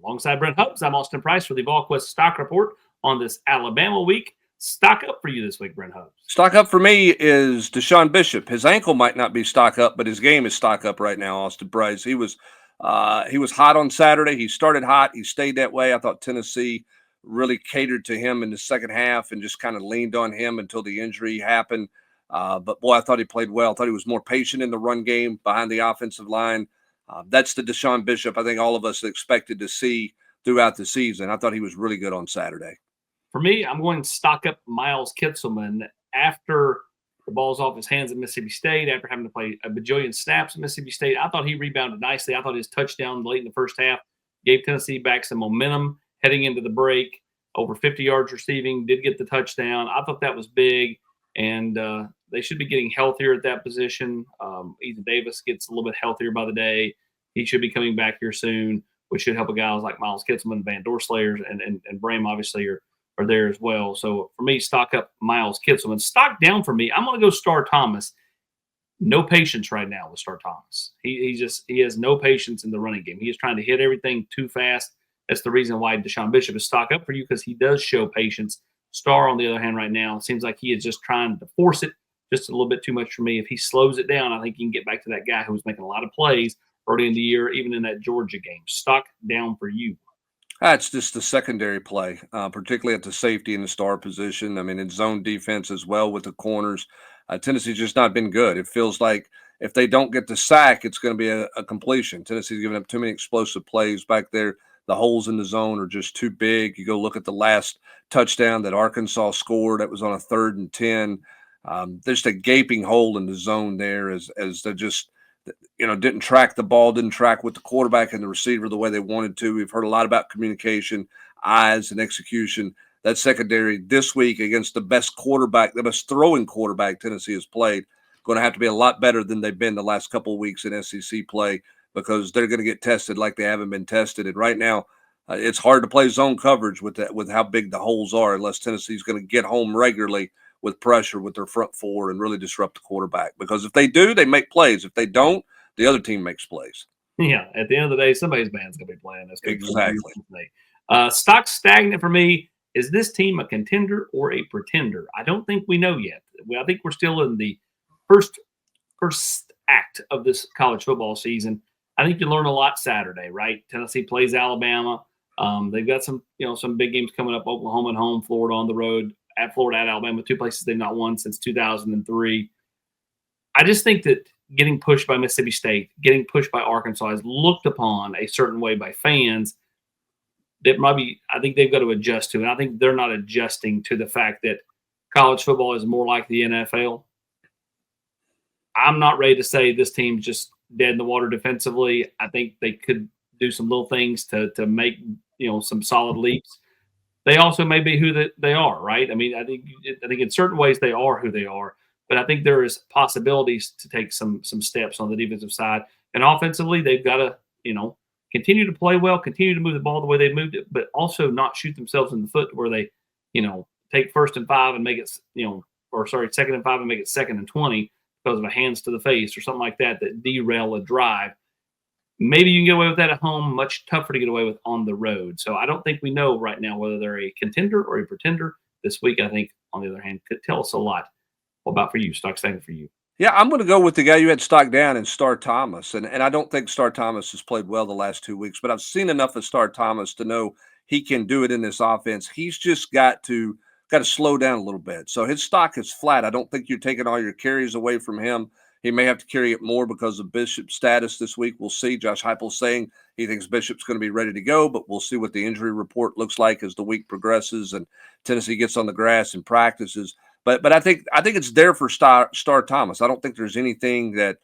Alongside Brent Hubbs, I'm Austin Price for the Volquest Stock Report on this Alabama week. Stock up for you this week, Brent Hubbs. Stock up for me is Deshaun Bishop. His ankle might not be stock up, but his game is stock up right now, Austin Price. He was hot on Saturday. He started hot. He stayed that way. I thought Tennessee really catered to him in the second half and just kind of leaned on him until the injury happened. But, boy, I thought he played well. I thought he was more patient in the run game behind the offensive line. That's the Deshaun Bishop I think all of us expected to see throughout the season. I thought he was really good on Saturday. For me, I'm going to stock up Miles Kitselman after the ball's off his hands at Mississippi State, after having to play a bajillion snaps at Mississippi State. I thought he rebounded nicely. I thought his touchdown late in the first half gave Tennessee back some momentum heading into the break. Over 50 yards receiving, did get the touchdown. I thought that was big, and they should be getting healthier at that position. Ethan Davis gets a little bit healthier by the day. He should be coming back here soon, which should help a guys like Miles Kitselman, Van Dorslayers, and Bram obviously are there as well. So for me, stock up Miles Kitselman. Stock down for me, I'm going to go Star Thomas. No patience right now with Star Thomas. He has no patience in the running game. He is trying to hit everything too fast. That's the reason why Deshaun Bishop is stock up for you, because he does show patience. Star, on the other hand, right now, it seems like he is just trying to force it just a little bit too much for me. If he slows it down, I think he can get back to that guy who was making a lot of plays early in the year, even in that Georgia game. Stock down for you. That's just the secondary play, particularly at the safety and the star position. I mean, in zone defense as well with the corners. Tennessee's just not been good. It feels like if they don't get the sack, it's going to be a completion. Tennessee's giving up too many explosive plays back there. The holes in the zone are just too big. You go look at the last touchdown that Arkansas scored. That was on a 3rd and 10. There's a gaping hole in the zone there as they just – didn't track the ball, didn't track with the quarterback and the receiver the way they wanted to. We've heard a lot about communication, eyes, and execution. That secondary this week against the best quarterback, the best throwing quarterback Tennessee has played, going to have to be a lot better than they've been the last couple of weeks in SEC play, because they're going to get tested like they haven't been tested. And right now, it's hard to play zone coverage with how big the holes are, unless Tennessee's going to get home regularly with pressure with their front four and really disrupt the quarterback. Because if they do, they make plays. If they don't, the other team makes plays. Yeah, at the end of the day, somebody's band's going to be playing. That's exactly. Stock stagnant for me. Is this team a contender or a pretender? I don't think we know yet. I think we're still in the first act of this college football season. I think you learn a lot Saturday, right? Tennessee plays Alabama. They've got some big games coming up. Oklahoma at home, Florida on the road, at Florida, at Alabama, two places they've not won since 2003. I just think that getting pushed by Mississippi State, getting pushed by Arkansas is looked upon a certain way by fans that I think they've got to adjust to. And I think they're not adjusting to the fact that college football is more like the NFL. I'm not ready to say this team's just dead in the water defensively. I think they could do some little things to make some solid leaps. They also may be who they are, right? I mean, I think in certain ways they are who they are, but I think there is possibilities to take some steps on the defensive side. And offensively, they've got to continue to play well, continue to move the ball the way they moved it, but also not shoot themselves in the foot where they take 1st and 5 and make it 2nd and 5 and make it 2nd and 20 because of a hands to the face or something like that derail a drive. Maybe you can get away with that at home, much tougher to get away with on the road. So I don't think we know right now whether they're a contender or a pretender. This week, I think, on the other hand, could tell us a lot. What about for you? Stock stagnant for you? Yeah, I'm going to go with the guy you had stock down in Star Thomas. And I don't think Star Thomas has played well the last 2 weeks, but I've seen enough of Star Thomas to know he can do it in this offense. He's just got to slow down a little bit. So his stock is flat. I don't think you're taking all your carries away from him. He may have to carry it more because of Bishop's status this week. We'll see. Josh Heupel saying he thinks Bishop's going to be ready to go, but we'll see what the injury report looks like as the week progresses and Tennessee gets on the grass and practices. But I think it's there for Star Thomas. I don't think there's anything that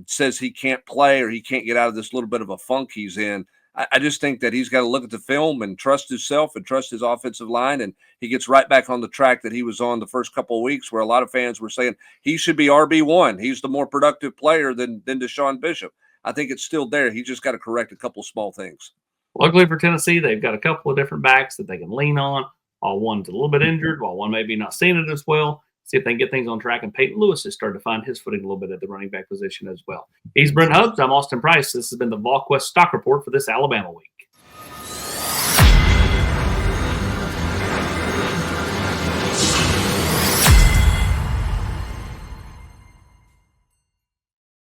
says he can't play or he can't get out of this little bit of a funk he's in. I just think that he's got to look at the film and trust himself and trust his offensive line, and he gets right back on the track that he was on the first couple of weeks, where a lot of fans were saying he should be RB1. He's the more productive player than Deshaun Bishop. I think it's still there. He just got to correct a couple of small things. Luckily for Tennessee, they've got a couple of different backs that they can lean on. While one's a little bit injured, while one may be not seeing it as well. See if they can get things on track. And Peyton Lewis has started to find his footing a little bit at the running back position as well. He's Brent Hubbs. I'm Austin Price. This has been the Volquest Stock Report for this Alabama week.